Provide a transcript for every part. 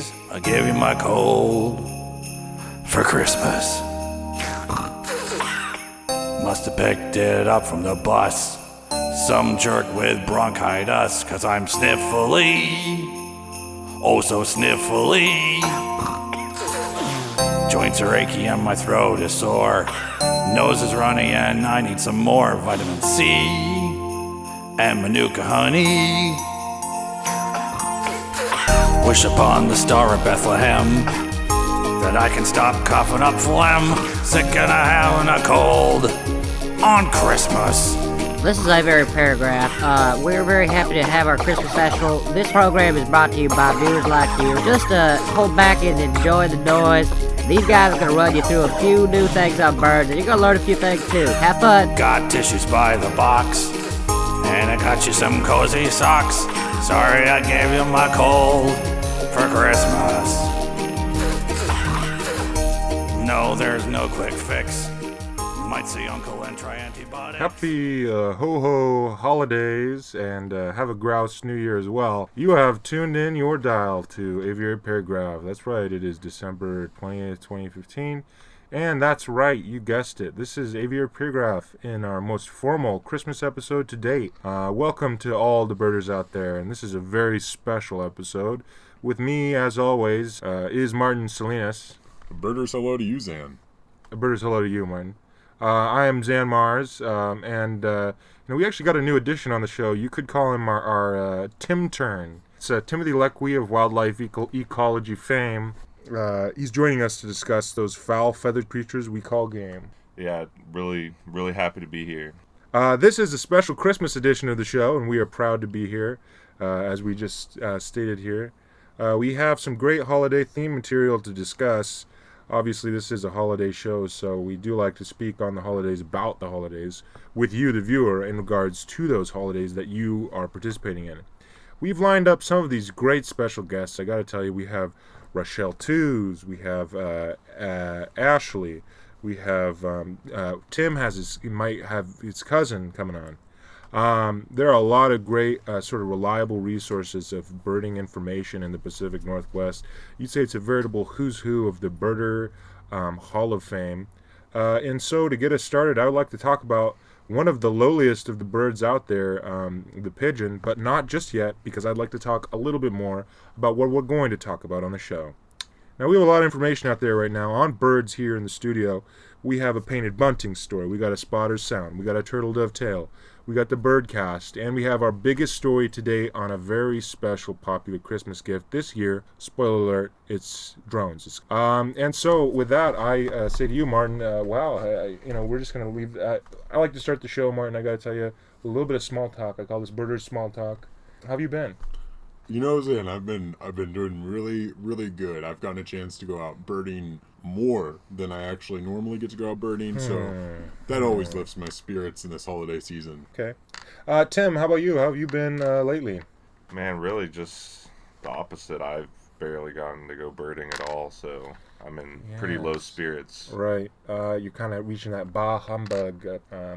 holidays, I gave you my cold for Christmas. Must have picked it up from the bus. Some jerk with bronchitis, 'cause I'm sniffly. Oh, so sniffly. Joints are achy and my throat is sore. Nose is runny and I need some more vitamin C and Manuka honey. Wish upon the star of Bethlehem that I can stop coughing up phlegm. Sick and a having a cold on Christmas. This is Aviary Paragrah. We're very happy to have our Christmas special. This program is brought to you by viewers like you. Just hold back and enjoy the noise. These guys are going to run you through a few new things on birds, and you're going to learn a few things too. Have fun. Got tissues by the box, and I got you some cozy socks. Sorry I gave you my cold for Christmas. No, there's no quick fix. Might see Uncle and try antibiotics. Happy ho-ho holidays, and have a grouse New Year as well. You have tuned in your dial to Aviary Paragraph. That's right, it is December 20th, 2015. And that's right, you guessed it. This is Aviary Paragraph in our most formal Christmas episode to date. Welcome to all the birders out there, and this is a very special episode. With me, as always, is Martin Salinas. A birder's hello to you, Zan. A birder's hello to you, Martin. I am Zan Mars, and we actually got a new addition on the show. You could call him our Tim-Tern. It's Timothy Leque of wildlife ecology fame. He's joining us to discuss those foul feathered creatures we call game. Yeah, really happy to be here. This is a special Christmas edition of the show, and we are proud to be here, as we just stated here. We have some great holiday theme material to discuss. Obviously, this is a holiday show, so we do like to speak on the holidays, about the holidays, with you, the viewer, in regards to those holidays that you are participating in. We've lined up some of these great special guests. I got to tell you, we have Rachelle Tews, we have Ashley, we have Tim might have his cousin coming on. There are a lot of great sort of reliable resources of birding information in the Pacific Northwest. You'd say it's a veritable who's who of the birder Hall of Fame. And so to get us started, I would like to talk about one of the lowliest of the birds out there, the pigeon, but not just yet, because I'd like to talk a little bit more about what we're going to talk about on the show. Now, we have a lot of information out there right now on birds here in the studio. We have a painted bunting story. We got a spotter's sound. We got a turtle dovetail. We got the birdcast, and we have our biggest story today on a very special popular Christmas gift this year. Spoiler alert, it's drones. And so with that, I say to you, Martin, we're just going to leave. I like to start the show, Martin. I got to tell you a little bit of small talk. I call this birders small talk. How have you been? You know, Zan, I've been doing really good. I've gotten a chance to go out birding more than I actually normally get to go out birding, so that always lifts my spirits in this holiday season. Okay. Tim, how about you? How have you been lately? Man, really just the opposite. I've barely gotten to go birding at all, so I'm in pretty low spirits. Right. You're kind of reaching that bah humbug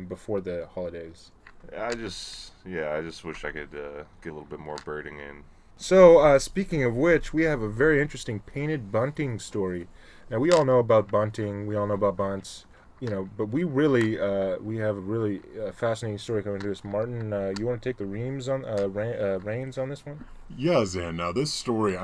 before the holidays. I just wish I could get a little bit more birding in. So, speaking of which, we have a very interesting painted bunting story. Now, we all know about bunting, we all know about bunts, but we have a really fascinating story coming to us. Martin, you want to take the reins on this one? Yeah, Zan. Now, this story,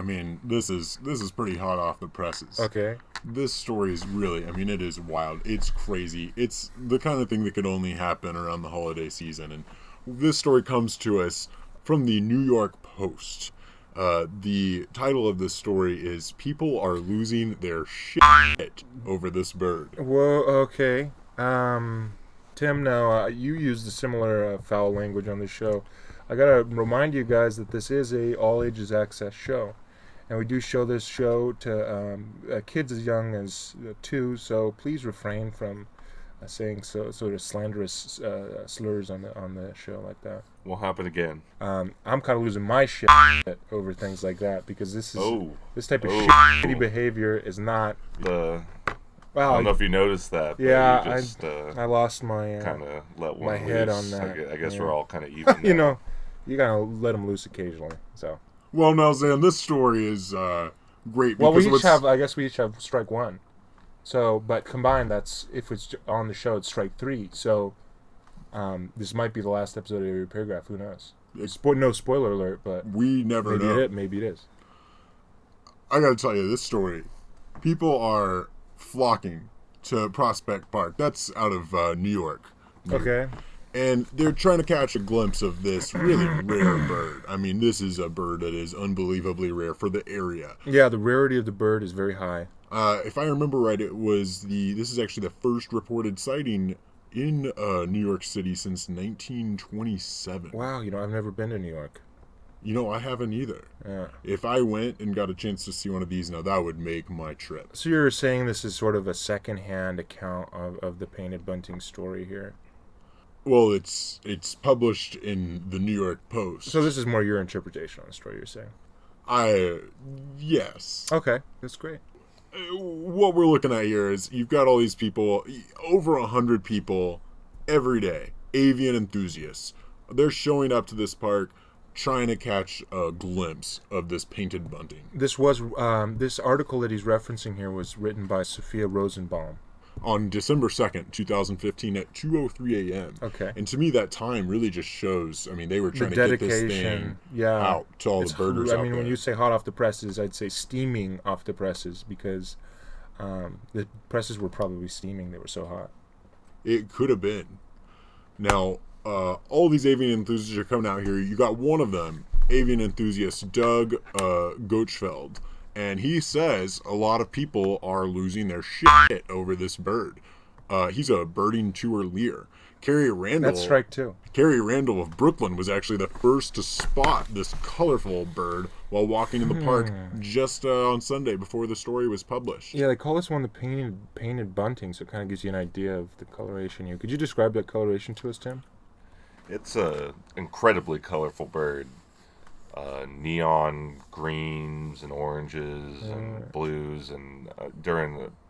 this is pretty hot off the presses. Okay. This story is really, it is wild. It's crazy. It's the kind of thing that could only happen around the holiday season. And this story comes to us from the New York Post. The title of this story is "People Are Losing Their Shit Over This Bird." Whoa, okay. Tim, now, you used a similar foul language on this show. I gotta remind you guys that this is a all-ages access show. And we do show this show to kids as young as 2, so please refrain from saying sort of slanderous slurs on the show like that. Won't happen again. I'm kind of losing my shit over things like that, because this type of shitty behavior is not. I don't know if you noticed that. Yeah, I lost my kind of let one my loose. head on that. I guess we're all kind of even. You gotta let them loose occasionally. So. Well, now, Zan, this story is great. Well, because we each what's- have. I guess we each have strike one. So, but combined, that's if it's on the show, it's strike three. So, this might be the last episode of Aviary Paragraph. Who knows? No spoiler alert, but we never know. Maybe it is. I gotta tell you, this story, people are flocking to Prospect Park. That's out of New York. Okay. And they're trying to catch a glimpse of this really rare bird. I mean, this is a bird that is unbelievably rare for the area. Yeah, the rarity of the bird is very high. If I remember right, this is actually the first reported sighting in New York City since 1927. Wow, I've never been to New York. I haven't either. Yeah. If I went and got a chance to see one of these, now that would make my trip. So you're saying this is sort of a second-hand account of the painted bunting story here? Well, it's published in the New York Post. So this is more your interpretation on the story, you're saying? Yes. Okay, that's great. What we're looking at here is you've got all these people, over 100 people every day, avian enthusiasts. They're showing up to this park trying to catch a glimpse of this painted bunting. This article that he's referencing here was written by Sophia Rosenbaum. On December 2nd, 2015 at 2:03 a.m. Okay. And to me, that time really just shows, they were trying to get this thing out to all the birders out there. When you say hot off the presses, I'd say steaming off the presses because the presses were probably steaming. They were so hot. It could have been. Now, all these avian enthusiasts are coming out here. You got one of them, avian enthusiast Doug Goetschfeld. And he says a lot of people are losing their shit over this bird. He's a birding tour-leader. Carrie Randall. That's strike two. Carrie Randall of Brooklyn was actually the first to spot this colorful bird while walking in the park just on Sunday before the story was published. Yeah, they call this one the painted bunting, so it kind of gives you an idea of the coloration here. Could you describe that coloration to us, Tim? It's a incredibly colorful bird. Neon greens and oranges and blues, and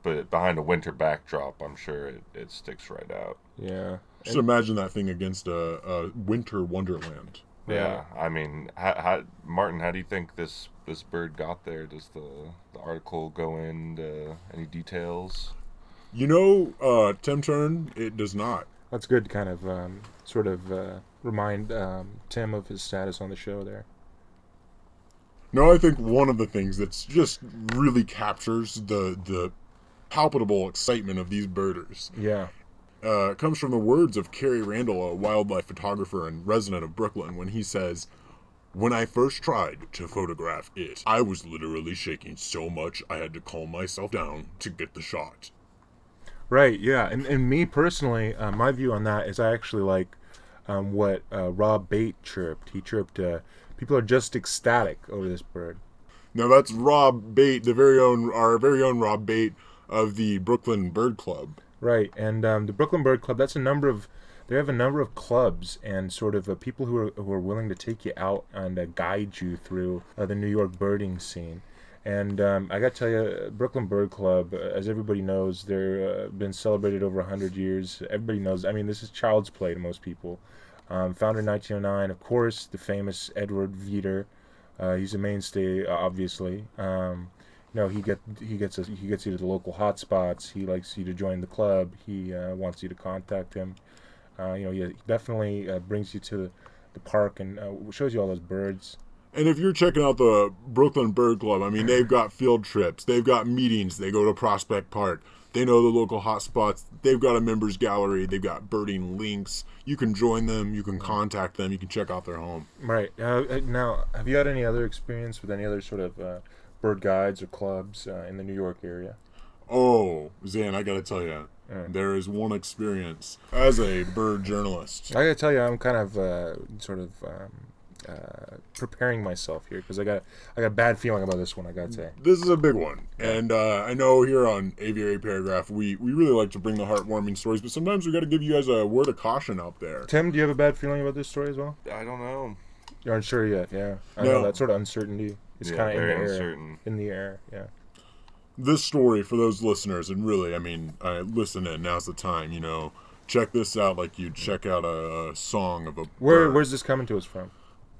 but behind a winter backdrop, I'm sure it sticks right out. Yeah. Just imagine that thing against a winter wonderland. Yeah, I mean, Martin, how do you think this bird got there? Does the article go into any details? Tim-Tern, it does not. That's good to kind of remind Tim of his status on the show there. No, I think one of the things that's just really captures the palpable excitement of these birders comes from the words of Carrie Randall, a wildlife photographer and resident of Brooklyn, when he says, "When I first tried to photograph it, I was literally shaking so much I had to calm myself down to get the shot." Right, yeah. And me personally, my view on that is I actually like what Rob Bate chirped. He chirped, people are just ecstatic over this bird. Now that's Rob Bate, our very own Rob Bate of the Brooklyn Bird Club. Right, and the Brooklyn Bird Club, they have a number of clubs and sort of people who are willing to take you out and guide you through the New York birding scene. And I got to tell you, Brooklyn Bird Club, as everybody knows, they're been celebrated over 100 years. Everybody knows. This is child's play to most people. Founded in 1909, of course, the famous Edward Veeder. He's a mainstay, obviously. He gets you to the local hot spots. He likes you to join the club. He wants you to contact him. He definitely brings you to the park and shows you all those birds. And if you're checking out the Brooklyn Bird Club, they've got field trips. They've got meetings. They go to Prospect Park. They know the local hot spots. They've got a members gallery. They've got birding links. You can join them. You can contact them. You can check out their home. Right. Now, have you had any other experience with any other sort of bird guides or clubs in the New York area? Oh, Zan, I got to tell you, there is one experience as a bird journalist. I got to tell you, I'm kind of preparing myself here because I got a bad feeling about this one. I gotta say this is a big one, and I know here on Aviary Paragraph we really like to bring the heartwarming stories, but sometimes we got to give you guys a word of caution out there. Tim, do you have a bad feeling about this story as well? I don't know. You aren't sure yet, yeah. I know that sort of uncertainty is kind of in the air. Uncertain. In the air, yeah. This story for those listeners, and really, listen in. Now's the time. Check this out like you'd check out a song of a bird. Where's this coming to us from?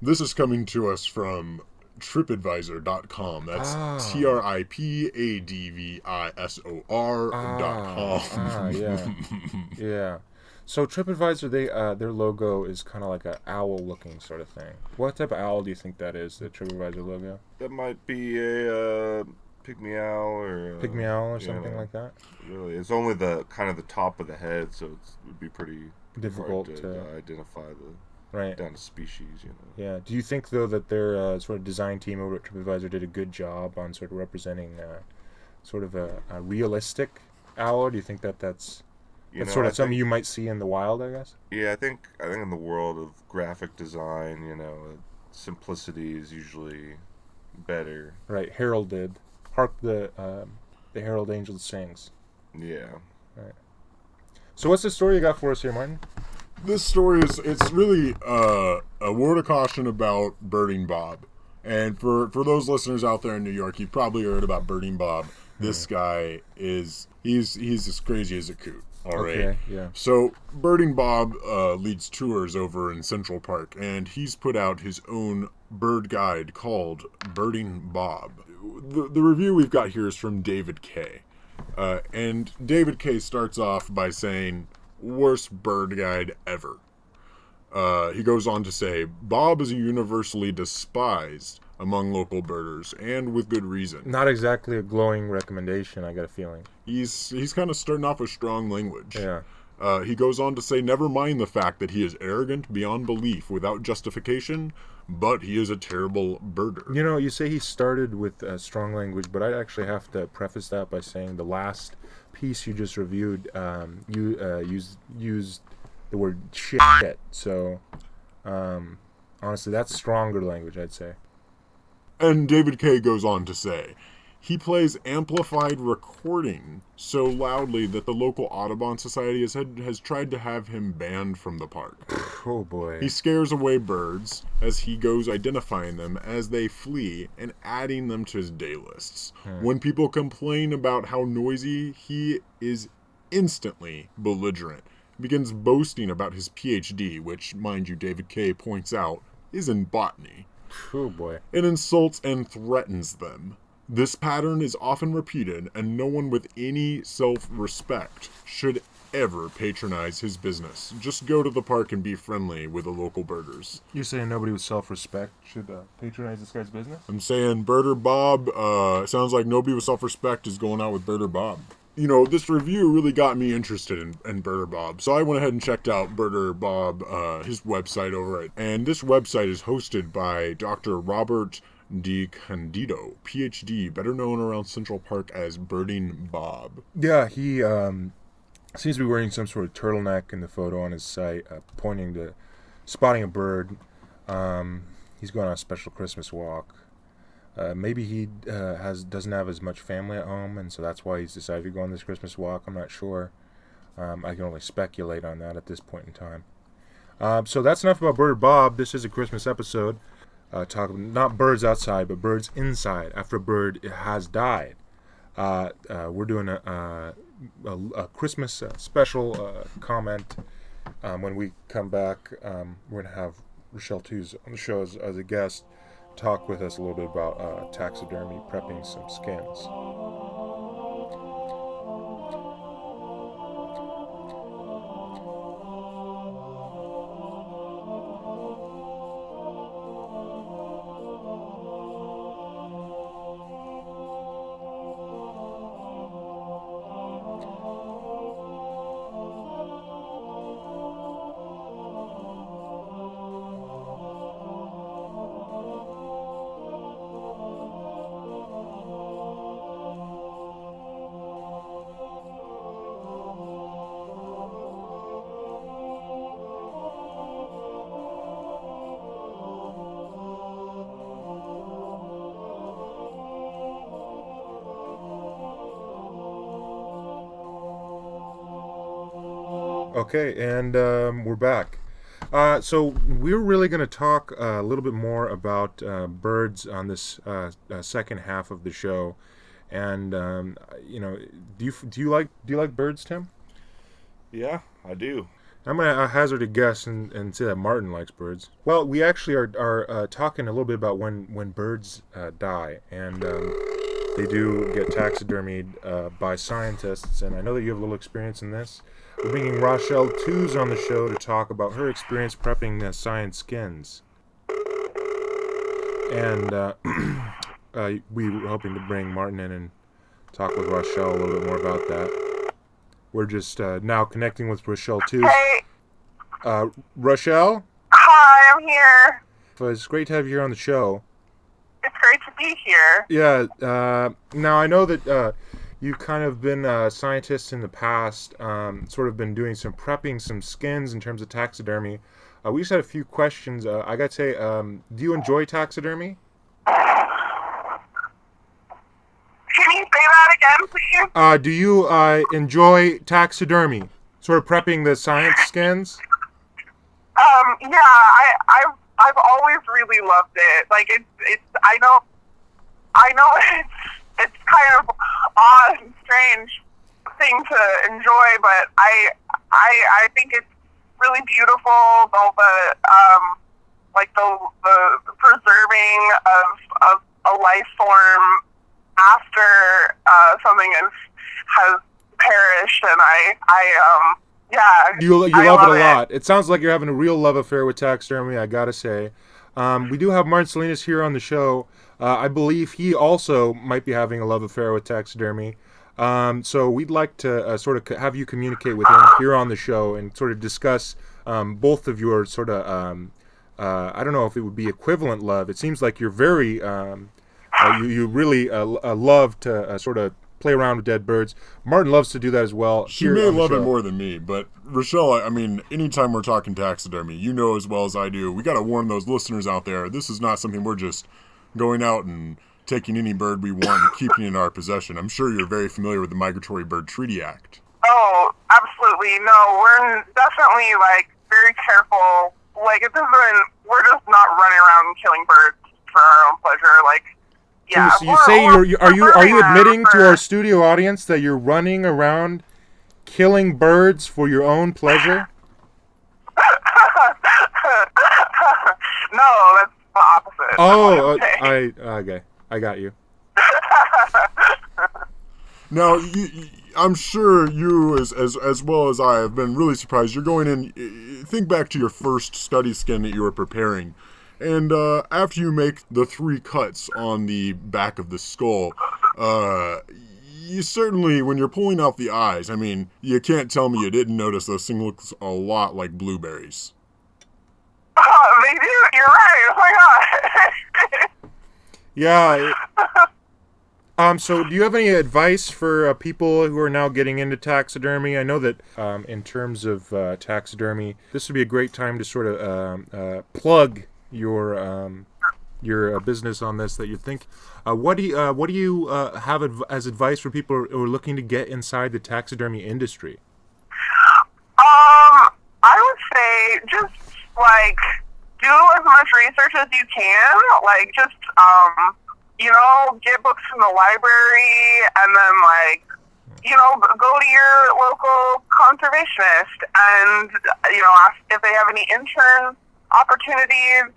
This is coming to us from tripadvisor.com. That's tripadvisor.com. Yeah. Yeah. So TripAdvisor, their logo is kind of like an owl-looking sort of thing. What type of owl do you think that is, the TripAdvisor logo? That might be a pygmy owl or Pygmy owl or something like that? Really, it's only the kind of the top of the head, so it would be pretty Difficult hard to identify the down to species. Yeah. Do you think though that their sort of design team over at TripAdvisor did a good job on sort of representing sort of a realistic owl? Or do you think that's sort of something you might see in the wild, I guess? Yeah, I think in the world of graphic design, simplicity is usually better. Right, heralded. Hark the herald angel sings. Yeah. Right. So what's the story you got for us here, Martin? This story it's really a word of caution about Birding Bob. And for those listeners out there in New York, you've probably heard about Birding Bob. This guy he's as crazy as a coot. All right. Okay, yeah. So Birding Bob leads tours over in Central Park, and he's put out his own bird guide called Birding Bob. The review we've got here is from David K. And David K. starts off by saying, "Worst bird guide ever." He goes on to say, "Bob is universally despised among local birders, and with good reason." Not exactly a glowing recommendation, I got a feeling. He's kind of starting off with strong language. Yeah. He goes on to say, "Never mind the fact that he is arrogant beyond belief without justification, but he is a terrible birder." You say he started with strong language, but I'd actually have to preface that by saying the last piece you just reviewed, used the word shit. So, honestly, that's stronger language, I'd say. And David K. goes on to say, "He plays amplified recording so loudly that the local Audubon Society has tried to have him banned from the park. Oh boy. He scares away birds as he goes identifying them as they flee and adding them to his day lists. When people complain about how noisy he is, instantly belligerent, begins boasting about his PhD, which, mind you, David K. points out, is in botany. Oh boy. And insults and threatens them. This pattern is often repeated, and no one with any self-respect should ever patronize his business. Just go to the park and be friendly with the local birders." You're saying nobody with self-respect should patronize this guy's business? I'm saying Birder Bob, sounds like nobody with self-respect is going out with Birder Bob. This review really got me interested in Birder Bob, so I went ahead and checked out Birder Bob, his website over it. And this website is hosted by Dr. Robert D. Candido, PhD, better known around Central Park as Birding Bob. Yeah, he seems to be wearing some sort of turtleneck in the photo on his site, pointing to spotting a bird. He's going on a special Christmas walk. Maybe he doesn't have as much family at home, and so that's why he's decided to go on this Christmas walk. I'm not sure. I can only speculate on that at this point in time. So that's enough about Bird Bob. This is a Christmas episode. Talking not birds outside, but birds inside after a bird has died. We're doing a Christmas special comment. When we come back, we're going to have Rachelle Tews on the show as a guest, talk with us a little bit about taxidermy, prepping some skins. Okay, and we're back. So we're really going to talk a little bit more about birds on this second half of the show. And do you like birds, Tim? Yeah, I do. I'm going to hazard a guess and say that Martin likes birds. Well, we actually are talking a little bit about when birds die, and they do get taxidermied by scientists, and I know that you have a little experience in this. We're bringing Rachelle Tews on the show to talk about her experience prepping science skins. And we were hoping to bring Martin in and talk with Rachelle a little bit more about that. We're just now connecting with Rachelle Tews. Hey. Rachelle? Hi, I'm here. It's great to have you here on the show. It's great to be here. Yeah. Now, I know that you've kind of been a scientist in the past, sort of been doing some prepping, some skins in terms of taxidermy. We just had a few questions. I got to say, do you enjoy taxidermy? Can you say that again, please? Do you enjoy taxidermy? Sort of prepping the science skins? Yeah, I've always really loved it. Like I know it's kind of odd and strange thing to enjoy, but I think it's really beautiful. All the the preserving of a life form after something has perished, and You I love it a lot. It sounds like you're having a real love affair with taxidermy, I gotta say. We do have Martin Salinas here on the show. I believe he also might be having a love affair with taxidermy. So we'd like to sort of have you communicate with him here on the show and sort of discuss both of your sort of, I don't know if it would be equivalent love. It seems like you're very, you really love to sort of play around with dead birds. Martin loves to do that as well. She may love it more than me, but Rachelle, I mean, anytime we're talking taxidermy, you know as well as I do, we got to warn those listeners out there, this is not something we're just going out and taking any bird we want and keeping in our possession. I'm sure you're very familiar with the Migratory Bird Treaty Act. Oh, absolutely. No, we're definitely, very careful. We're just not running around killing birds for our own pleasure. Yeah. So you say are you admitting to our studio audience that you're running around killing birds for your own pleasure? No, that's the opposite. Oh, okay. I got you. Now, I'm sure you, as well as I, have been really surprised. You're going in, think back to your first study skin that you were preparing. And after you make the 3 cuts on the back of the skull, you certainly, when you're pulling out the eyes, I mean, you can't tell me you didn't notice those things look a lot like blueberries. They do. You're right. Oh my god. Yeah. So do you have any advice for people who are now getting into taxidermy? I know that in terms of taxidermy, this would be a great time to sort of plug your business on this that you think. What do you have as advice for people who are looking to get inside the taxidermy industry? I would say just do as much research as you can. Get books from the library, and then go to your local conservationist and ask if they have any intern opportunities.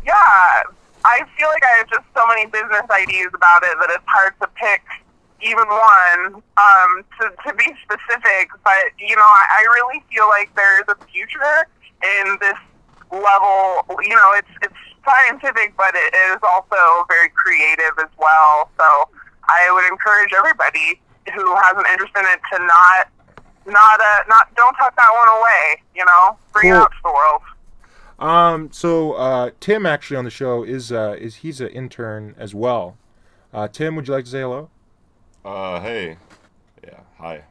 Yeah, I feel like I have just so many business ideas about it that it's hard to pick even one to be specific. But I really feel like there's a future in this level. It's scientific, but it is also very creative as well. So I would encourage everybody who has an interest in it to not don't tuck that one away. Bring it out to the world. So Tim actually on the show is he's an intern as well. Tim, would you like to say hello? Hey. Yeah, hi.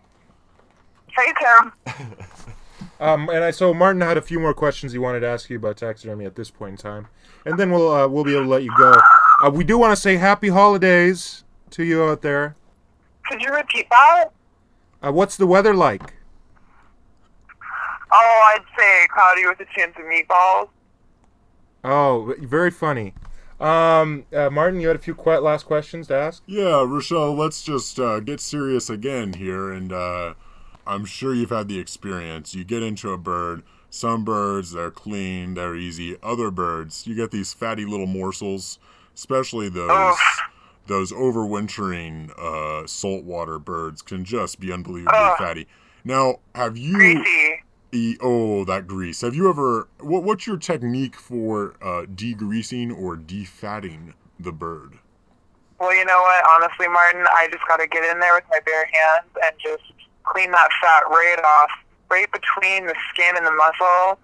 Hey, Tim. So Martin had a few more questions he wanted to ask you about taxidermy at this point in time, and then we'll be able to let you go. We do want to say happy holidays to you out there. Could you repeat that? What's the weather like? Oh, I'd say cloudy with a chance of meatballs. Oh, very funny. Martin, you had a few last questions to ask? Yeah, Rachelle, let's just get serious again here. And I'm sure you've had the experience. You get into a bird. Some birds, they're clean, they're easy. Other birds, you get these fatty little morsels, especially those overwintering saltwater birds can just be unbelievably fatty. Now, have you... Greasy. That grease. Have you ever... What's your technique for degreasing or defatting the bird? Well, you know what? Honestly, Martin, I just got to get in there with my bare hands and just clean that fat right off, right between the skin and the muscle.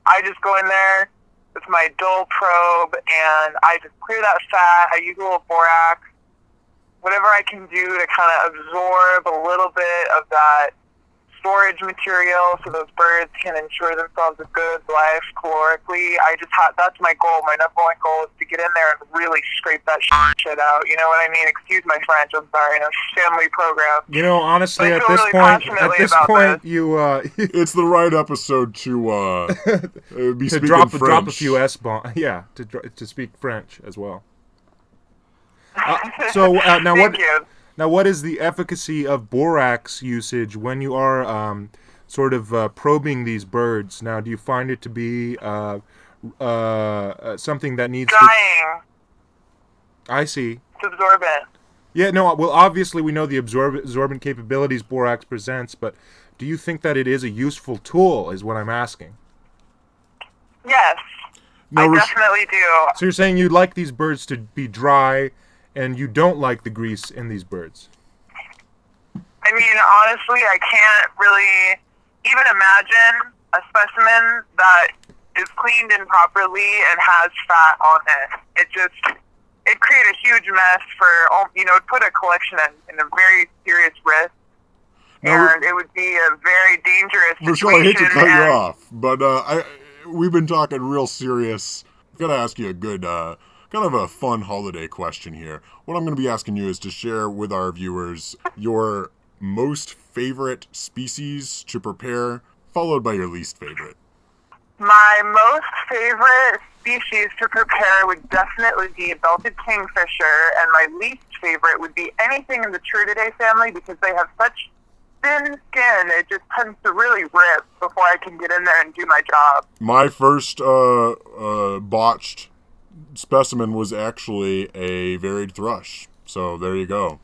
I just go in there with my dull probe and I just clear that fat. I use a little borax, whatever I can do to kind of absorb a little bit of that storage material so those birds can ensure themselves a good life calorically. That's my goal. My number one goal is to get in there and really scrape that shit out. You know what I mean? Excuse my French. I'm sorry. In a family program. You know, honestly, I at feel this really point, passionately about this. you It's the right episode to be to speaking drop French. a few S-bombs. Yeah, to speak French as well. So now Thank you. Now, what is the efficacy of borax usage when you are sort of probing these birds? Now, do you find it to be something that needs Drying. I see. It's absorbent. Yeah, no, well, obviously we know the absorbent capabilities borax presents, but do you think that it is a useful tool, is what I'm asking? Yes. No, I definitely do. So you're saying you'd like these birds to be dry, and you don't like the grease in these birds? I memean, honestly, I can't really even imagine a specimen that is cleaned in properly and has fat on it. It create a huge mess for, put a collection in a very serious risk. And it would be a very dangerous situation. Rachelle, I hate to cut you off, but we've been talking real serious. I've got to ask you a good, kind of a fun holiday question here. What I'm going to be asking you is to share with our viewers your most favorite species to prepare, followed by your least favorite. My most favorite species to prepare would definitely be belted kingfisher, and my least favorite would be anything in the Turdidae family because they have such thin skin, it just tends to really rip before I can get in there and do my job. My first botched specimen was actually a varied thrush. So there you go.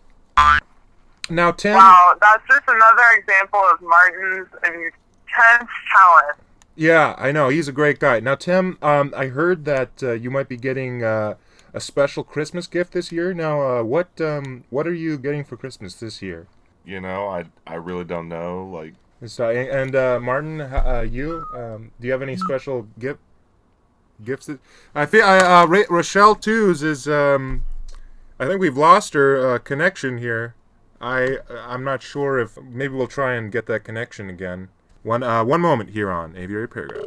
Now, Tim... Wow, that's just another example of Martin's intense talent. Yeah, I know. He's a great guy. Now, Tim, I heard that you might be getting a special Christmas gift this year. Now, what are you getting for Christmas this year? You know, I really don't know. Like, And Martin, you do you have any special gifts? I feel Rachelle Tews is. I think we've lost her connection here. I'm not sure if maybe we'll try and get that connection again. One moment here on Aviary Paragrah.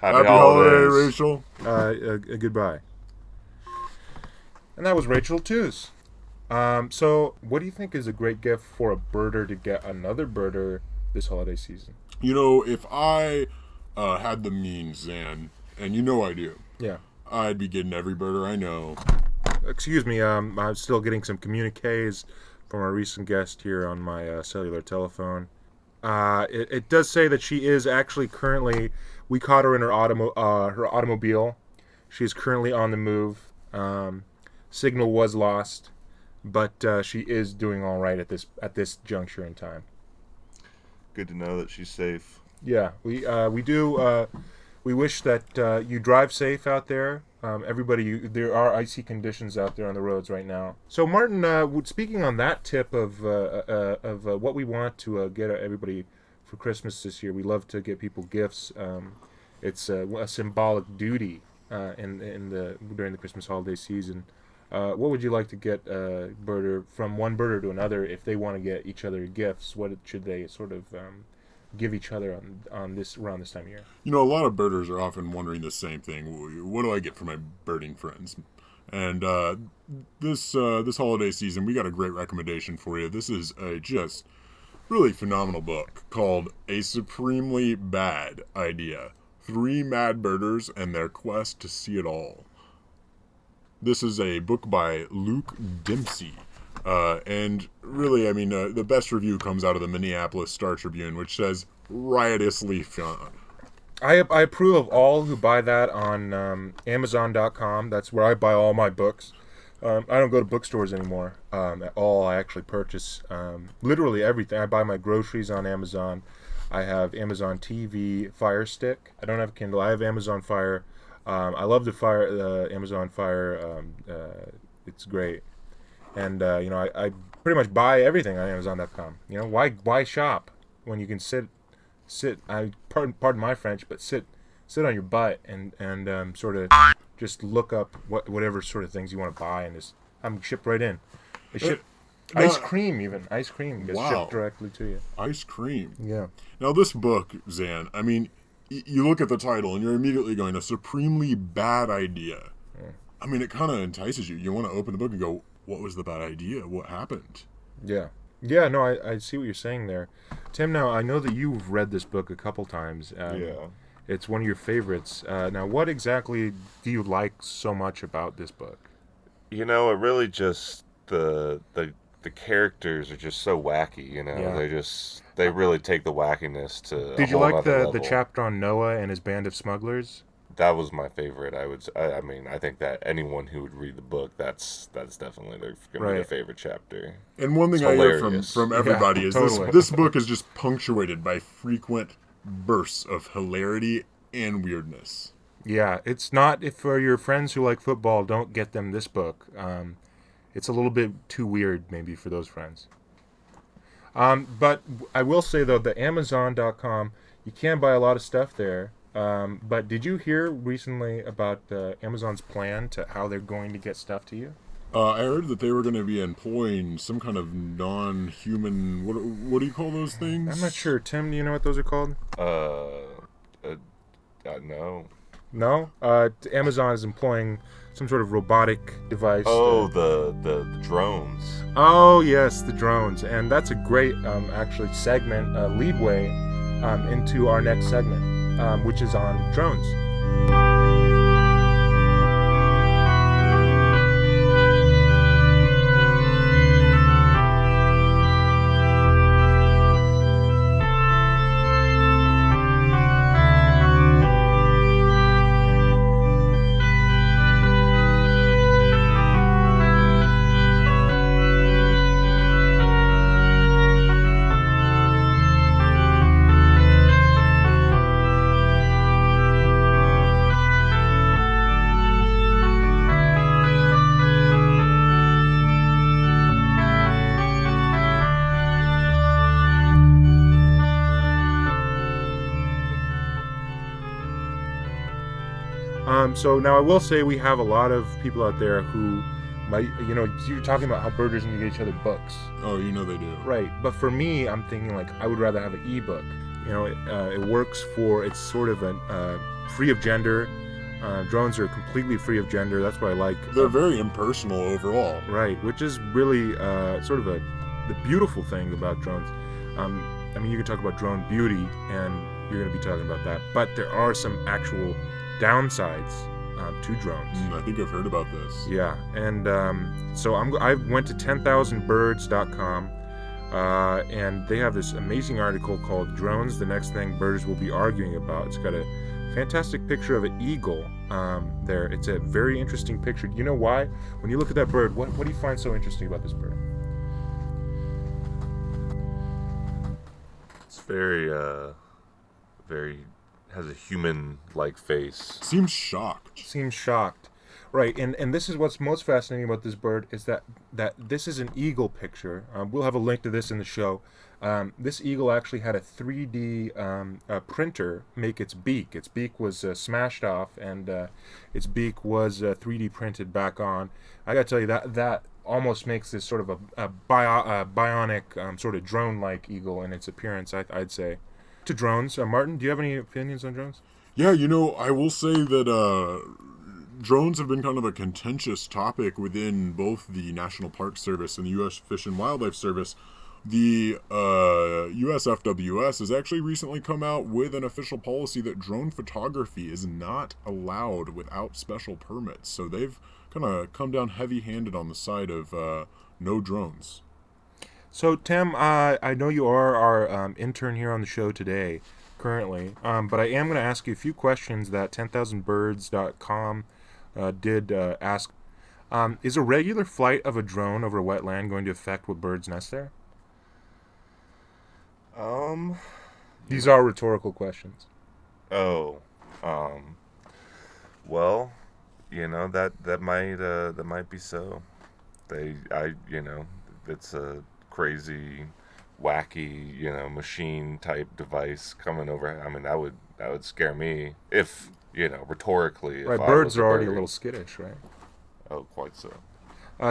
Happy holiday, Rachel. Goodbye. And that was Rachelle Tews. So, what do you think is a great gift for a birder to get another birder this holiday season? You know, if I had the means, Zan, and you know I do, Yeah. I'd be getting every birder I know. Excuse me, I'm still getting some communiques from our recent guest here on my cellular telephone. It does say that she is actually currently, we caught her in her automobile. She is currently on the move. Signal was lost, but she is doing all right at this juncture in time. good to know that she's safe. Yeah, we do. We wish that you drive safe out there. Everybody, there are icy conditions out there on the roads right now. So, Martin, speaking on that tip of what we want to get everybody for Christmas this year, we love to get people gifts. It's a symbolic duty during the Christmas holiday season. What would you like to get birder from one birder to another if they want to get each other gifts? What should they sort of give each other around this time of year? You know, a lot of birders are often wondering the same thing. What do I get for my birding friends? And this holiday season, we got a great recommendation for you. This is a just really phenomenal book called A Supremely Bad Idea: 3 Mad Birders and Their Quest to See It All. This is a book by Luke Dempsey. And really, I mean, the best review comes out of the Minneapolis Star-Tribune, which says, riotously fun. I approve of all who buy that on Amazon.com. That's where I buy all my books. I don't go to bookstores anymore at all. I actually purchase literally everything. I buy my groceries on Amazon. I have Amazon TV Fire Stick. I don't have a Kindle. I have Amazon Fire. I love the Amazon Fire. It's great. And, I pretty much buy everything on Amazon.com. You know, why shop when you can sit, pardon my French, but sit on your butt and sort of just look up whatever sort of things you want to buy and just shipped right in. They ship ice cream gets shipped directly to you. Ice cream. Yeah. Now this book, Zan, I mean, you look at the title and you're immediately going, A Supremely Bad Idea. Yeah. I mean, it kind of entices you. You want to open the book and go, what was the bad idea? What happened? Yeah. Yeah, no, I see what you're saying there. Tim, now, I know that you've read this book a couple times. Yeah. It's one of your favorites. Now, what exactly do you like so much about this book? You know, it really just the characters are just so wacky. You know, Yeah. they really take the wackiness to. Did a you whole like other the level. chapter on Noah and his band of smugglers? That was my favorite. I mean, I think that anyone who would read the book, that's definitely going to be their favorite chapter. And one thing It's I hear hilarious. from everybody Yeah, is totally. this book is just punctuated by frequent bursts of hilarity and weirdness. Yeah, it's not, if for your friends who like football, don't get them this book. It's a little bit too weird maybe for those friends. But I will say though, the Amazon.com, you can buy a lot of stuff there. But did you hear recently about Amazon's plan to how they're going to get stuff to you? I heard that they were going to be employing some kind of non-human. What do you call those things? I'm not sure. Tim, do you know what those are called? No. No? Amazon is employing some sort of robotic device. Oh, the drones. Oh, yes, the drones. And that's a great, actually, segment, leadway into our next segment, which is on drones. So now I will say we have a lot of people out there who might, you're talking about how birders need to get each other books. Oh, you know they do. Right. But for me, I'm thinking like I would rather have an ebook. It works it's sort of free of gender. Drones are completely free of gender. That's what I like. They're very impersonal overall. Right, which is really sort of the beautiful thing about drones. I mean, you can talk about drone beauty, and you're going to be talking about that. But there are some actual downsides to drones. I think I've heard about this. Yeah, and so I went to 10,000birds.com, and they have this amazing article called "Drones: The Next Thing Birders Will Be Arguing About." It's got a fantastic picture of an eagle there. It's a very interesting picture. You know why? When you look at that bird, what do you find so interesting about this bird? It's very has a human-like face. Seems shocked. Seems shocked. Right, and this is what's most fascinating about this bird is that this is an eagle picture. We'll have a link to this in the show. This eagle actually had a 3D printer make its beak. Its beak was smashed off, and its beak was 3D printed back on. I gotta tell you, that almost makes this sort of a bionic sort of drone-like eagle in its appearance, I'd say. To drones, Martin, do you have any opinions on drones? Yeah, I will say that drones have been kind of a contentious topic within both the National Park Service and the U.S. Fish and Wildlife Service. The USFWS has actually recently come out with an official policy that drone photography is not allowed without special permits. So they've kind of come down heavy-handed on the side of no drones. So, Tim, I know you are our intern here on the show today, currently, but I am going to ask you a few questions that 10,000birds.com did ask. Is a regular flight of a drone over a wetland going to affect what birds nest there? These are rhetorical questions. Well, that might be so. It's a crazy, wacky, machine type device coming over. I mean, that would scare me if, rhetorically. Right, if birds I was are already bird. a little skittish, right? Oh, quite so.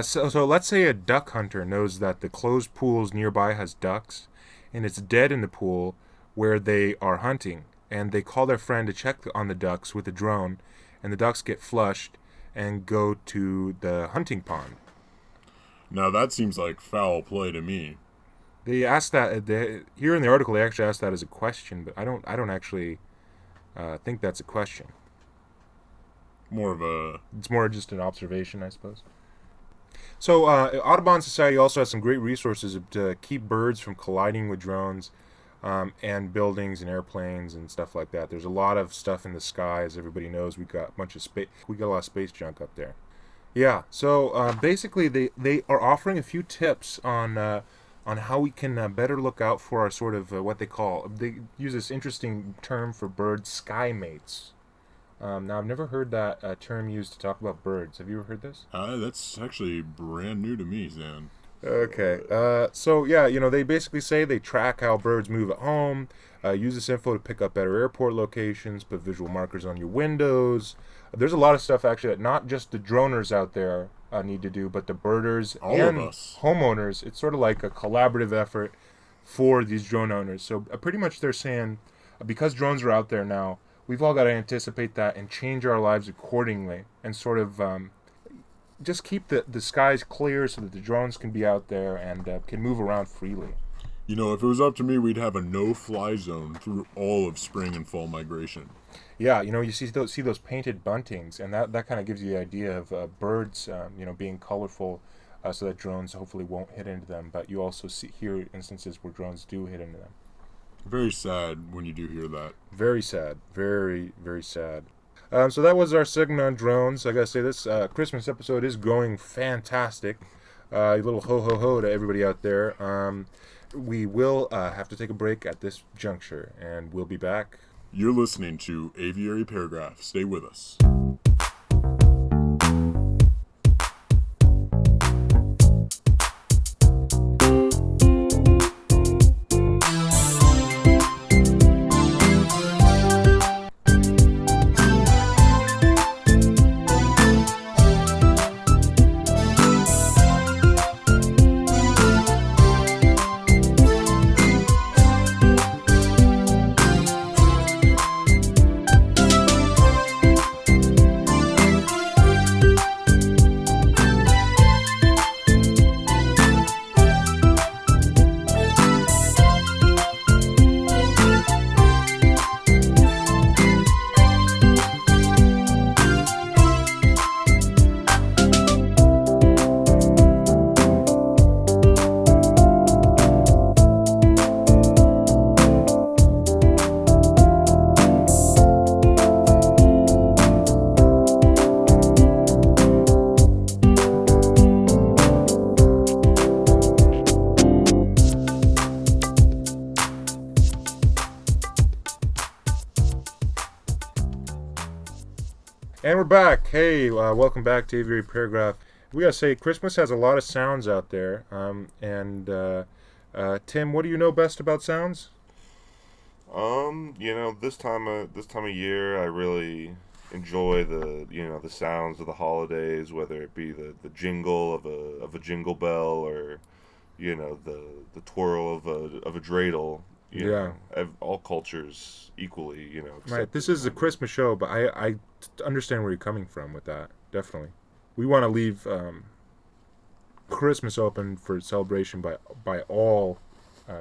So let's say a duck hunter knows that the closed pools nearby has ducks, and it's dead in the pool where they are hunting, and they call their friend to check on the ducks with a drone, and the ducks get flushed and go to the hunting pond. Now that seems like foul play to me. They asked that here in the article. They actually asked that as a question, but I don't actually think that's a question. It's more just an observation, I suppose. So Audubon Society also has some great resources to keep birds from colliding with drones and buildings and airplanes and stuff like that. There's a lot of stuff in the sky, as everybody knows. We got a lot of space junk up there. Yeah. So basically, they are offering a few tips on how we can better look out for our sort of what they use this interesting term for birds, sky mates. Now, I've never heard that term used to talk about birds. Have you ever heard this? That's actually brand new to me, Zan. Okay. So, yeah, they basically say they track how birds move at home, use this info to pick up better airport locations, put visual markers on your windows. There's a lot of stuff, actually, that not just the droners out there need to do, but the birders and homeowners. It's sort of like a collaborative effort for these drone owners. So, pretty much they're saying, because drones are out there now, we've all got to anticipate that and change our lives accordingly and sort of just keep the skies clear so that the drones can be out there and can move around freely. If it was up to me, we'd have a no-fly zone through all of spring and fall migration. Yeah, you see those painted buntings, and that kind of gives you the idea of birds, being colorful so that drones hopefully won't hit into them. But you also hear instances where drones do hit into them. Very sad when you do hear that. Very sad. Very, very sad. So that was our segment on drones. I gotta say, this Christmas episode is going fantastic. A little ho-ho-ho to everybody out there. We will have to take a break at this juncture, and we'll be back. You're listening to Aviary Paragraph. Stay with us. we're back. Hey, welcome back to Aviary Paragraph. We gotta say, Christmas has a lot of sounds out there. Tim, what do you know best about sounds? This time of year, I really enjoy the sounds of the holidays, whether it be the jingle of a jingle bell, or the twirl of a dreidel. All cultures equally, Right. This is a Christmas show, but I understand where you're coming from with that. Definitely, we want to leave Christmas open for celebration by all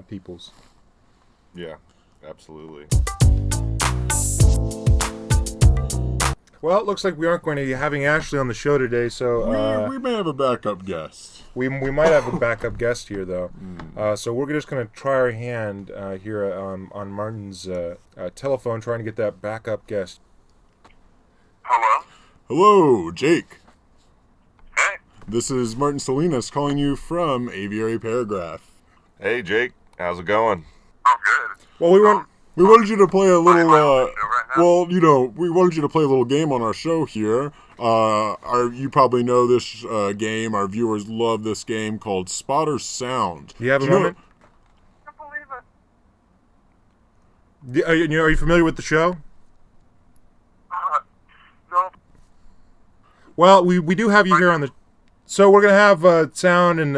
peoples. Yeah, absolutely. Well, it looks like we aren't going to be having Ashley on the show today, so we may have a backup guest. we might have a backup guest here, though. So we're just going to try our hand here on Martin's telephone, trying to get that backup guest. Hello? Hello, Jake. Hey. This is Martin Salinas calling you from Aviary Paragraph. Hey, Jake, how's it going? I'm good. Well, We wanted you to play a little. right now. We wanted you to play a little game on our show here. You probably know this game. Our viewers love this game called Spot or Sound. Do you have a Do you know- moment? I can't believe it. Are you familiar with the show? No. Well, we do have you here on the. So we're gonna have sound, and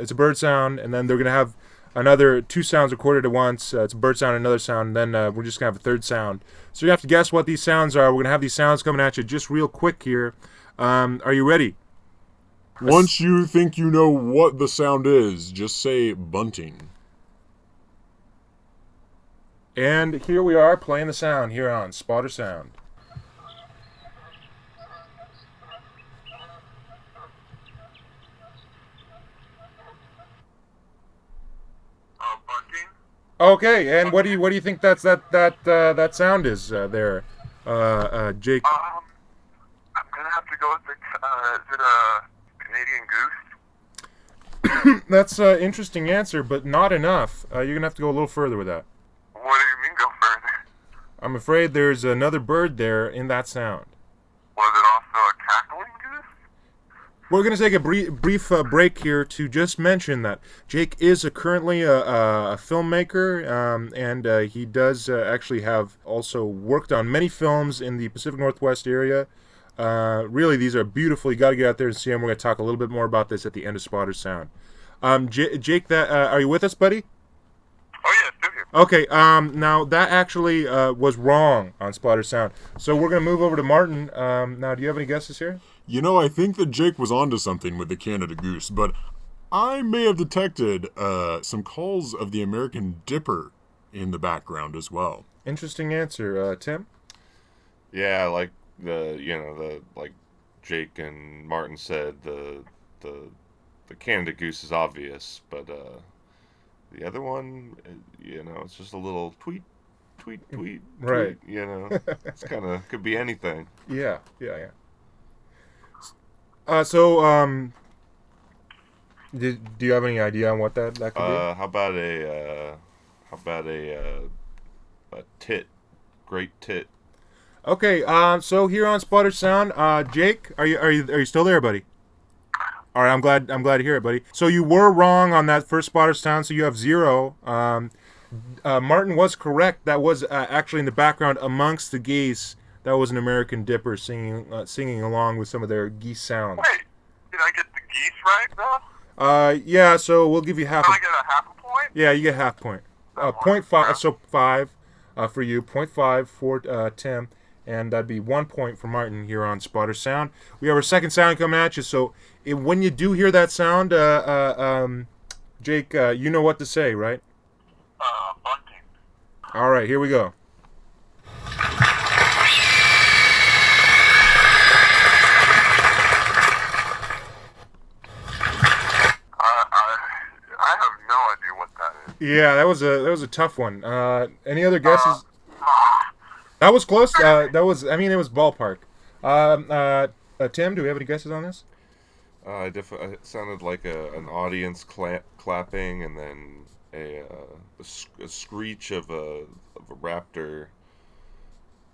it's a bird sound, and then they're gonna have another two sounds recorded at once. It's a bird sound, and another sound, and then we're just gonna have a third sound. So you have to guess what these sounds are. We're gonna have these sounds coming at you just real quick here. Are you ready? Once you think you know what the sound is, just say bunting. And here we are playing the sound here on Spot or Sound. Bunting? Okay, and what do you think that sound is there, Jake? I'm gonna have to go with is it a Canadian goose? That's an interesting answer, but not enough. You're gonna have to go a little further with that. What do you mean go further? I'm afraid there's another bird there in that sound. Was it also a cackling goose? We're going to take a brief break here to just mention that Jake is currently a filmmaker, and he does actually have also worked on many films in the Pacific Northwest area. Really, these are beautiful. You got to get out there and see them. We're going to talk a little bit more about this at the end of Spot or Sound. Jake, are you with us, buddy? Oh yeah, still here. Okay, now that actually was wrong on Spot or Sound. So we're going to move over to Martin. Now, do you have any guesses here? I think that Jake was onto something with the Canada Goose, but I may have detected some calls of the American Dipper in the background as well. Interesting answer, Tim. Yeah, like like Jake and Martin said, the Canada Goose is obvious, but the other one, it's just a little tweet, Right. tweet, it's kind of could be anything. Yeah. Do you have any idea on what that could be? How about a tit, great tit? Okay, so here on Spot or Sound, Jake, are you still there, buddy? All right, I'm glad to hear it, buddy. So you were wrong on that first Spot or Sound, so you have 0. Martin was correct. That was actually in the background amongst the geese. That was an American Dipper singing along with some of their geese sounds. Wait, did I get the geese right though? Yeah. So we'll give you half. Did I get a half a point? Yeah, you get half point. 0.5. So 5 for you. 0.5 for Tim. And that'd be 1 point for Martin here on Spot or Sound. We have our second sound coming at you. So when you do hear that sound, Jake, you know what to say, right? Bunting. All right, here we go. I have no idea what that is. Yeah, that was a tough one. Any other guesses? That was close. It was ballpark. Tim, do we have any guesses on this? It sounded like an audience clapping, and then a screech of a raptor,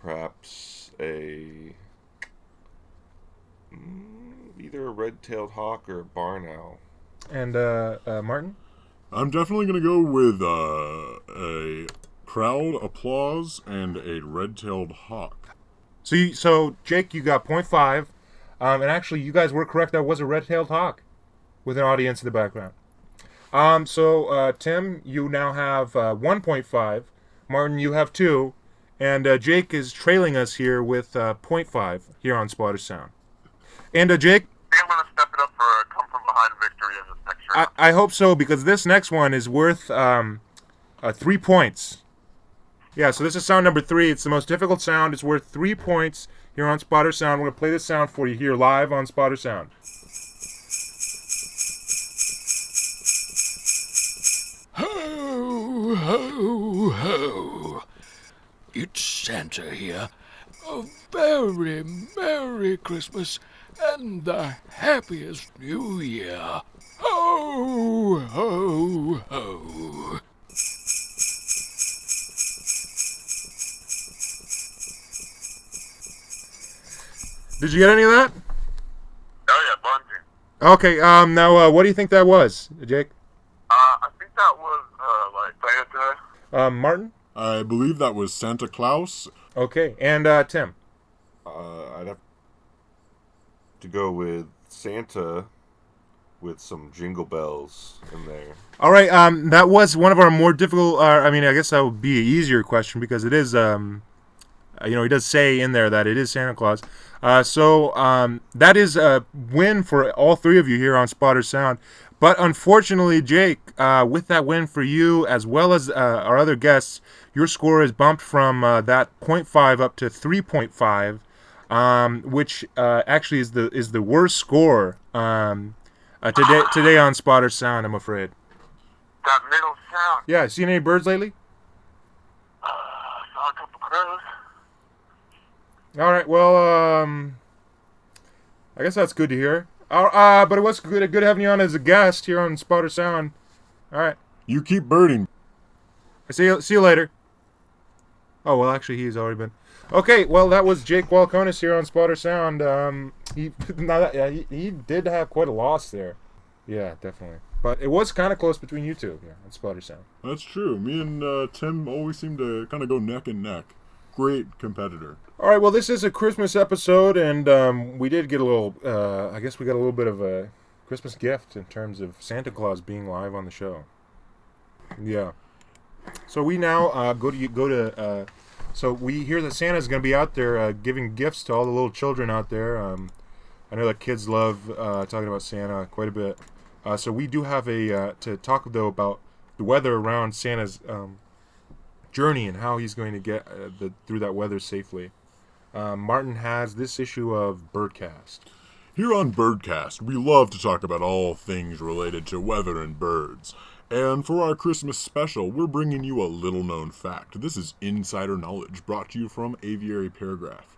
perhaps a Either a red-tailed hawk or a barn owl. And Martin? I'm definitely going to go with a crowd applause and a red-tailed hawk. So Jake, you got 0.5. And actually, you guys were correct. That was a red-tailed hawk with an audience in the background. So Tim, you now have 1.5. Martin, you have 2. And Jake is trailing us here with 0.5 here on Spotter Sound. And Jake? I think I'm going to step it up for a come-from-behind victory in this next round. I hope so, because this next one is worth 3 points. Yeah, so this is sound number 3. It's the most difficult sound. It's worth 3 points here on Spotter Sound. We're going to play this sound for you here live on Spotter Sound. Ho, ho, ho. It's Santa here. A very Merry Christmas and the happiest New Year. Ho, ho, ho. Did you get any of that? Oh, yeah, bunting. Okay, now, what do you think that was, Jake? I think that was, Santa. Martin? I believe that was Santa Claus. Okay, and Tim? I'd have to go with Santa with some jingle bells in there. All right, that was one of our more difficult, I guess that would be an easier question because it is, he does say in there that it is Santa Claus. So that is a win for all 3 of you here on Spotter Sound. But unfortunately, Jake, with that win for you as well as our other guests, your score is bumped from that 0.5 up to 3.5, which actually is the worst score today on Spotter Sound, I'm afraid. That middle sound. Yeah, seen any birds lately? Saw a couple crows. All right, well, I guess that's good to hear. But it was good having you on as a guest here on Spotter Sound. All right. You keep birding. See you later. Oh, well, actually, he's already been. Okay, well, that was Jake Walconis here on Spotter Sound. He did have quite a loss there. Yeah, definitely. But it was kind of close between you two here on Spotter Sound. That's true. Me and Tim always seem to kind of go neck and neck. Great competitor. All right, well, this is a Christmas episode, and we did get a little, I guess we got a little bit of a Christmas gift in terms of Santa Claus being live on the show. Yeah. So we now so we hear that Santa's going to be out there giving gifts to all the little children out there. I know that kids love talking about Santa quite a bit. So we do have to talk, though, about the weather around Santa's journey and how he's going to get through that weather safely. Martin has this issue of Birdcast. Here on Birdcast, we love to talk about all things related to weather and birds. And for our Christmas special, we're bringing you a little-known fact. This is insider knowledge brought to you from Aviary Paragraph.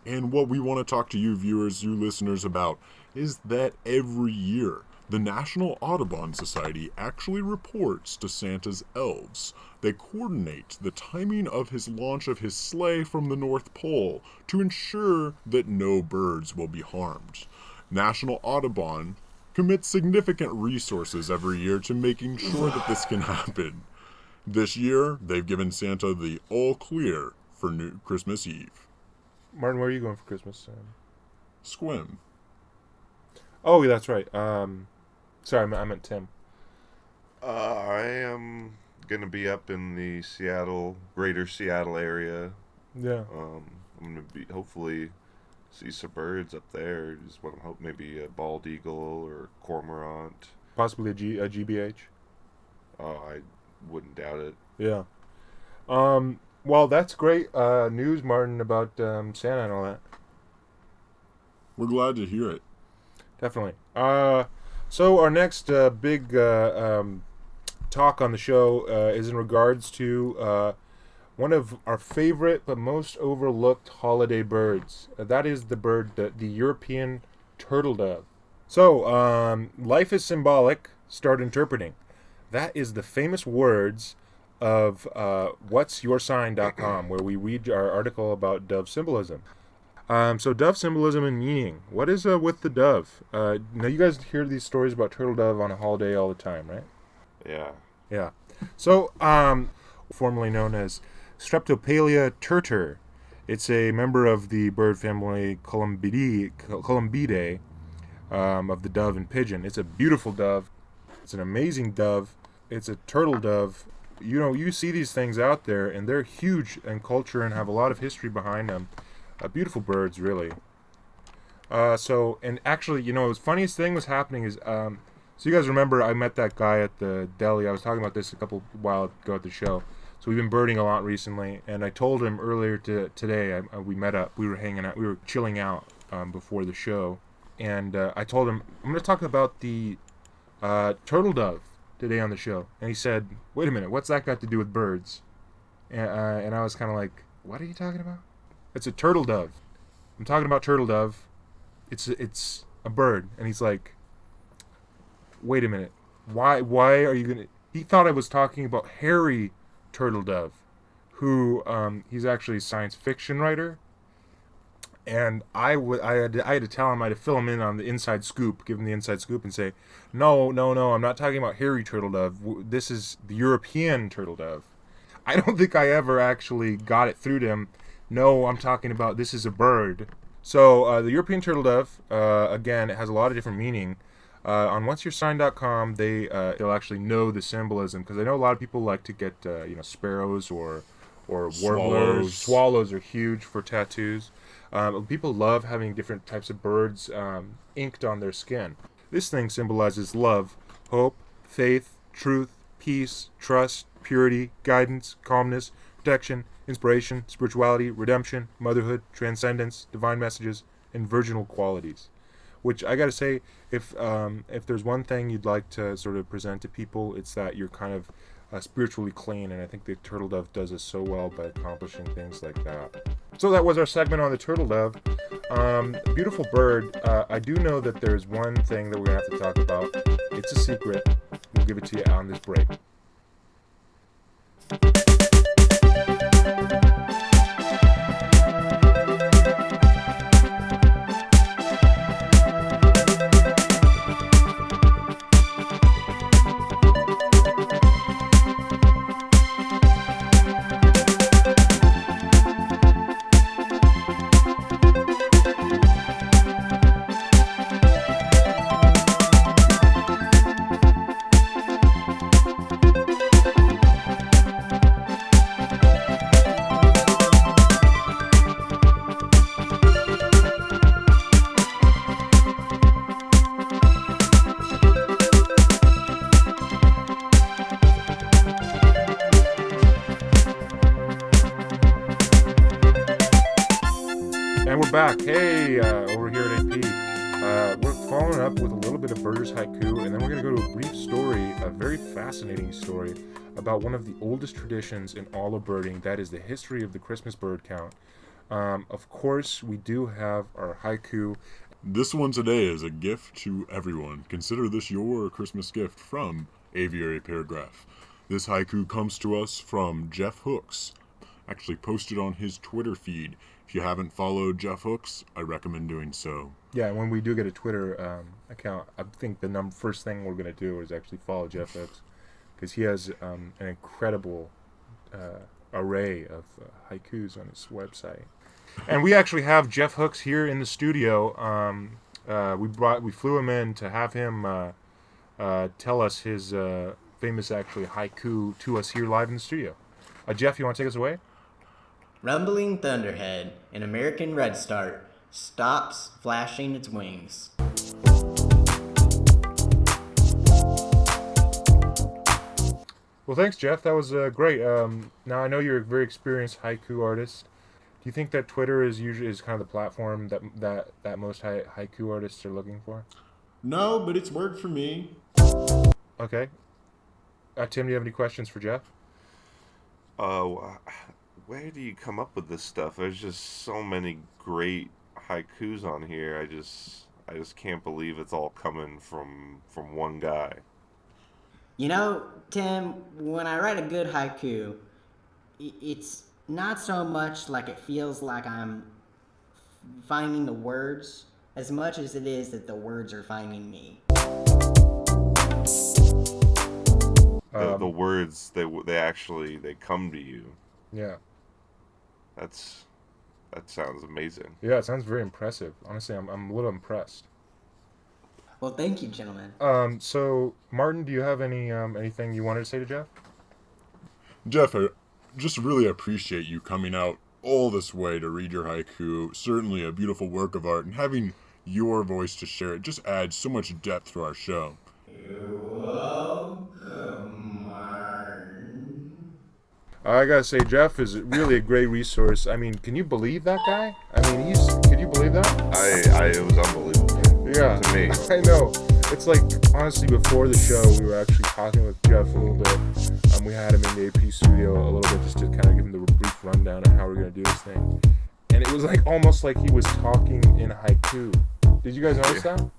And what we want to talk to you viewers, you listeners about, is that every year, the National Audubon Society actually reports to Santa's elves. They coordinate the timing of his launch of his sleigh from the North Pole to ensure that no birds will be harmed. National Audubon commits significant resources every year to making sure that this can happen. This year, they've given Santa the all clear for Christmas Eve. Martin, where are you going for Christmas? Squim. Oh, that's right. Sorry, I meant Tim. I am going to be up in the greater Seattle area. Yeah. I'm going to be hopefully see some birds up there. Just want to hope maybe a bald eagle or cormorant. Possibly a GBH. Oh, I wouldn't doubt it. Yeah. Well, that's great news, Martin, about Santa and all that. We're glad to hear it. Definitely. So our next big talk on the show is in regards to one of our favorite but most overlooked holiday birds. That is the bird, the European turtle dove. So, life is symbolic. Start interpreting. That is the famous words of whatsyoursign.com, where we read our article about dove symbolism. So dove symbolism and meaning. What is with the dove? Now you guys hear these stories about turtle dove on a holiday all the time, right? Yeah. Yeah. So, formerly known as Streptopalia terter. It's a member of the bird family Columbidae, of the dove and pigeon. It's a beautiful dove. It's an amazing dove. It's a turtle dove. You know, you see these things out there, and they're huge in culture and have a lot of history behind them. Beautiful birds, really. And actually, you know, the funniest thing was happening is, so you guys remember I met that guy at the deli. I was talking about this a while ago at the show. So we've been birding a lot recently, and I told him earlier today, we met up, we were hanging out, we were chilling out before the show, and I told him, I'm going to talk about the turtle dove today on the show. And he said, wait a minute, what's that got to do with birds? And I was kind of like, what are you talking about? It's a turtle dove. I'm talking about turtle dove. It's a bird. And he's like, wait a minute. Why are you going to... He thought I was talking about Harry Turtle Dove, who he's actually a science fiction writer. And I had to tell him, I had to fill him in on the inside scoop, give him the inside scoop and say, no, I'm not talking about Harry Turtle Dove. This is the European turtle dove. I don't think I ever actually got it through to him. No, I'm talking about this is a bird. So the European turtle dove, again, it has a lot of different meaning. On OnceYourSign.com, they'll actually know the symbolism, because I know a lot of people like to get sparrows or warblers. Swallows are huge for tattoos. People love having different types of birds inked on their skin. This thing symbolizes love, hope, faith, truth, peace, trust, purity, guidance, calmness, protection, inspiration, spirituality, redemption, motherhood, transcendence, divine messages, and virginal qualities. Which I gotta say, if there's one thing you'd like to sort of present to people, it's that you're kind of spiritually clean, and I think the turtle dove does this so well by accomplishing things like that. So that was our segment on the turtle dove. Beautiful bird. I do know that there's one thing that we're gonna have to talk about. It's a secret. We'll give it to you on this break. And we're back. Hey, over here at AP. We're following up with a little bit of birders haiku, and then we're going to go to a brief story, a very fascinating story, about one of the oldest traditions in all of birding. That is the history of the Christmas bird count. Of course, we do have our haiku. This one today is a gift to everyone. Consider this your Christmas gift from Aviary Paragraph. This haiku comes to us from Jeff Hooks, actually posted on his Twitter feed. If you haven't followed Jeff Hooks, I recommend doing so. Yeah, when we do get a Twitter account, I think the first thing we're going to do is actually follow Jeff Hooks, because he has an incredible array of haikus on his website. And we actually have Jeff Hooks here in the studio. We flew him in to have him tell us his famous haiku to us here live in the studio. Jeff, you want to take us away? Rumbling thunderhead, an American redstart, stops flashing its wings. Well, thanks, Jeff. That was great. Now, I know you're a very experienced haiku artist. Do you think that Twitter is kind of the platform that most haiku artists are looking for? No, but it's worked for me. Okay. Tim, do you have any questions for Jeff? Where do you come up with this stuff? There's just so many great haikus on here. I just can't believe it's all coming from one guy. You know, Tim, when I write a good haiku, it's not so much like it feels like I'm finding the words as much as it is that the words are finding me. The words they come to you. Yeah. That sounds amazing. Yeah, it sounds very impressive. Honestly, I'm a little impressed. Well, thank you, gentlemen. So Martin, do you have anything you wanted to say to Jeff? Jeff, I just really appreciate you coming out all this way to read your haiku. Certainly a beautiful work of art, and having your voice to share it just adds so much depth to our show. You're welcome, Martin. I gotta say, Jeff is really a great resource. I mean, can you believe that guy? I mean, could you believe that? It was unbelievable. Yeah, to me. I know. It's like, honestly, before the show, we were actually talking with Jeff a little bit. We had him in the AP studio a little bit just to kind of give him the brief rundown of how we're going to do this thing. And it was like almost like he was talking in haiku. Did you guys notice that?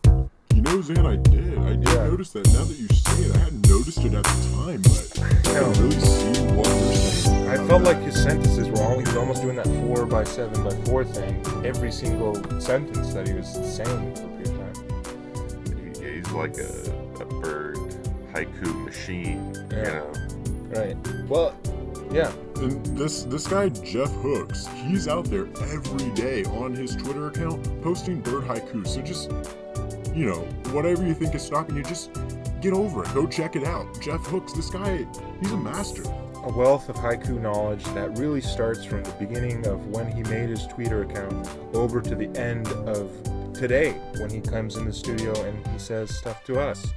You know, Zan, I did notice that. Now that you say it, I hadn't noticed it at the time, but I can really see what you're saying. I felt like his sentences were he was almost doing that 4x7x4 thing every single sentence that he was saying for a period of time. He's like a bird haiku machine, Yeah. you know. Right. Well, yeah. And this guy, Jeff Hooks, he's out there every day on his Twitter account posting bird haikus. So just, you know, whatever you think is stopping you, just get over it. Go check it out. Jeff Hooks, this guy, he's a master. A wealth of haiku knowledge that really starts from the beginning of when he made his Twitter account over to the end of today when he comes in the studio and he says stuff to us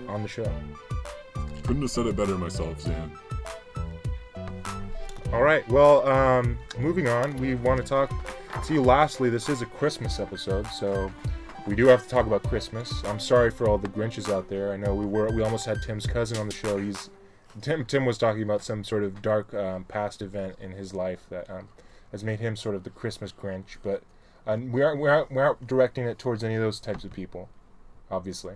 on the show. Couldn't have said it better myself, Zan. All right, well, moving on, we want to talk to you lastly. This is a Christmas episode, so we do have to talk about Christmas. I'm sorry for all the Grinches out there. I know we almost had Tim's cousin on the show. Tim was talking about some sort of dark past event in his life that has made him sort of the Christmas Grinch, but we aren't directing it towards any of those types of people, obviously.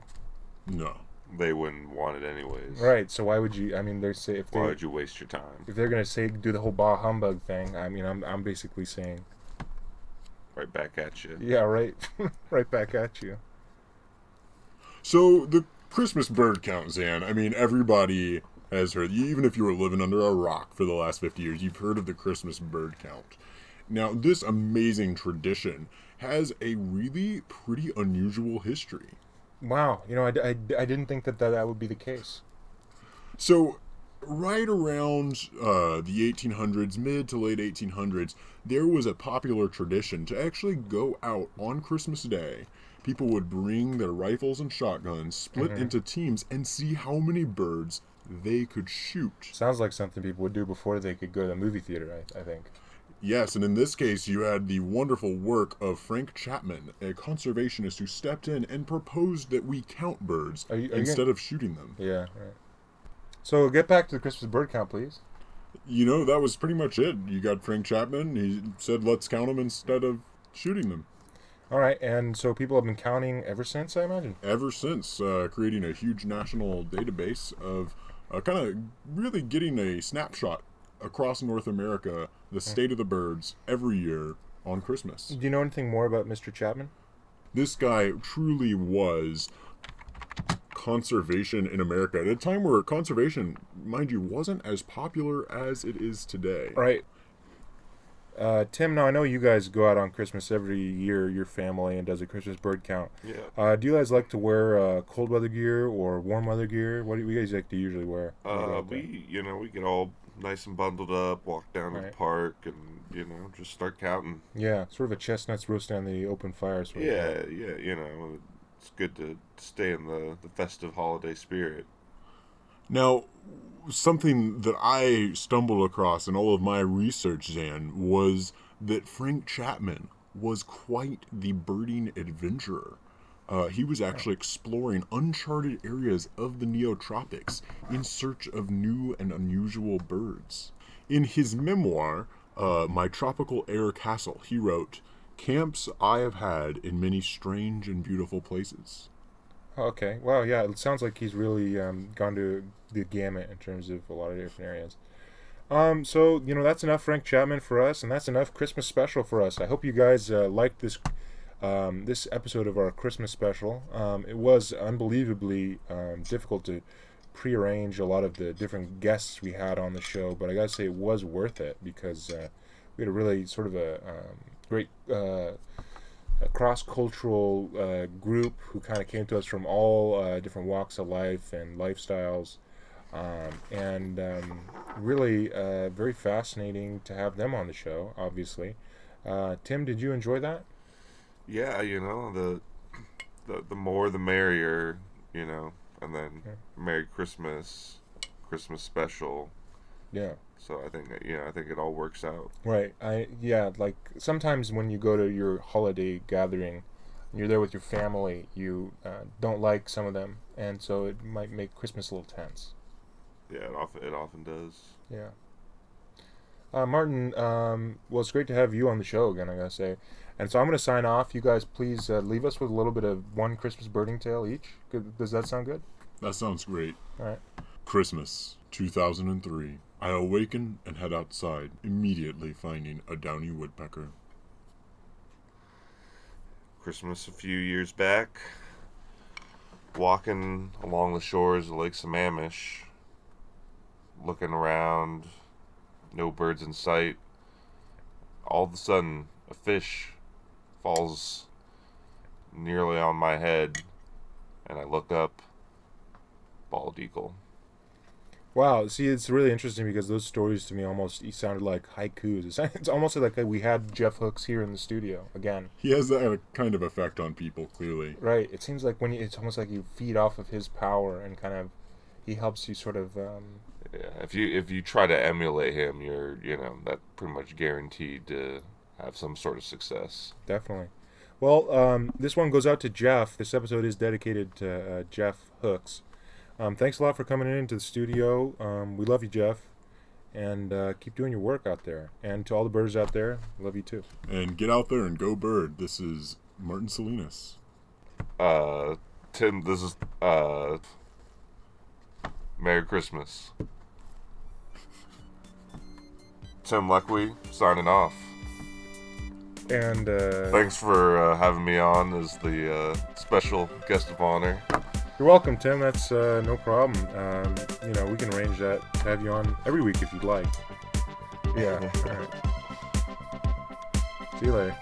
No. They wouldn't want it anyways. Right, so why would you, I mean, why would you waste your time? If they're going to do the whole bah humbug thing, I mean, I'm basically saying... Right back at you. Yeah, right. Right back at you. So, the Christmas bird count, Zan, I mean, everybody has heard, even if you were living under a rock for the last 50 years, you've heard of the Christmas bird count. Now, this amazing tradition has a really pretty unusual history. Wow, you know, I didn't think that would be the case. So, right around the 1800s, mid to late 1800s, there was a popular tradition to actually go out on Christmas Day. People would bring their rifles and shotguns, split into teams, and see how many birds they could shoot. Sounds like something people would do before they could go to the movie theater, I think. Yes, and in this case, you had the wonderful work of Frank Chapman, a conservationist who stepped in and proposed that we count birds instead of shooting them. Yeah, right. So get back to the Christmas bird count, please. You know, that was pretty much it. You got Frank Chapman. He said, let's count them instead of shooting them. All right, and so people have been counting ever since, I imagine? Ever since, creating a huge national database of kind of really getting a snapshot across North America, the state of the birds every year on Christmas. Do you know anything more about Mr. Chapman? This guy truly was conservation in America at a time where conservation, mind you, wasn't as popular as it is today. Right. Tim, now I know you guys go out on Christmas every year, your family, and does a Christmas bird count. Yeah. Do you guys like to wear cold weather gear or warm weather gear? What do you guys like to usually wear? We get all nice and bundled up, walk down to the park, and just start counting. Yeah, sort of a chestnuts roasting on the open fire sort of thing. Yeah, it's good to stay in the festive holiday spirit. Now, something that I stumbled across in all of my research, Zan, was that Frank Chapman was quite the birding adventurer. He was actually exploring uncharted areas of the neotropics in search of new and unusual birds. In his memoir, My Tropical Air Castle, he wrote, "Camps I have had in many strange and beautiful places." Okay. Well, yeah, it sounds like he's really gone to the gamut in terms of a lot of different areas. So, that's enough Frank Chapman for us, and that's enough Christmas special for us. I hope you guys liked this episode of our Christmas special. It was unbelievably difficult to prearrange a lot of the different guests we had on the show, but I gotta say it was worth it because we had a really sort of a great a cross-cultural group who kind of came to us from all different walks of life and lifestyles, and really very fascinating to have them on the show, obviously. Tim, did you enjoy that? Yeah, the more the merrier, and then Merry Christmas special. Yeah. So I think it all works out. Right. Like sometimes when you go to your holiday gathering, and you're there with your family, you don't like some of them, and so it might make Christmas a little tense. Yeah, it often does. Yeah. Martin, well, it's great to have you on the show again, I gotta say. And so I'm gonna sign off. You guys, please leave us with a little bit of one Christmas birding tale each. Does that sound good? That sounds great. All right. Christmas, 2003. I awaken and head outside, immediately finding a downy woodpecker. Christmas a few years back, walking along the shores of Lake Sammamish, looking around, no birds in sight. All of a sudden, a fish falls nearly on my head, and I look up, bald eagle. Wow, see, it's really interesting because those stories to me almost sounded like haikus. It's almost like we had Jeff Hooks here in the studio again. He has that kind of effect on people, clearly. Right. It seems like it's almost like you feed off of his power and kind of he helps you sort of. Yeah, if you try to emulate him, you're that's pretty much guaranteed to have some sort of success. Definitely. Well, this one goes out to Jeff. This episode is dedicated to Jeff Hooks. Thanks a lot for coming into the studio. We love you, Jeff, and keep doing your work out there. And to all the birds out there, love you too. And get out there and go bird. This is Martin Salinas. Tim, this is Merry Christmas. Tim Leque signing off. And thanks for having me on as the special guest of honor. You're welcome, Tim. That's no problem. We can arrange that to have you on every week if you'd like. Yeah. All right. See you later.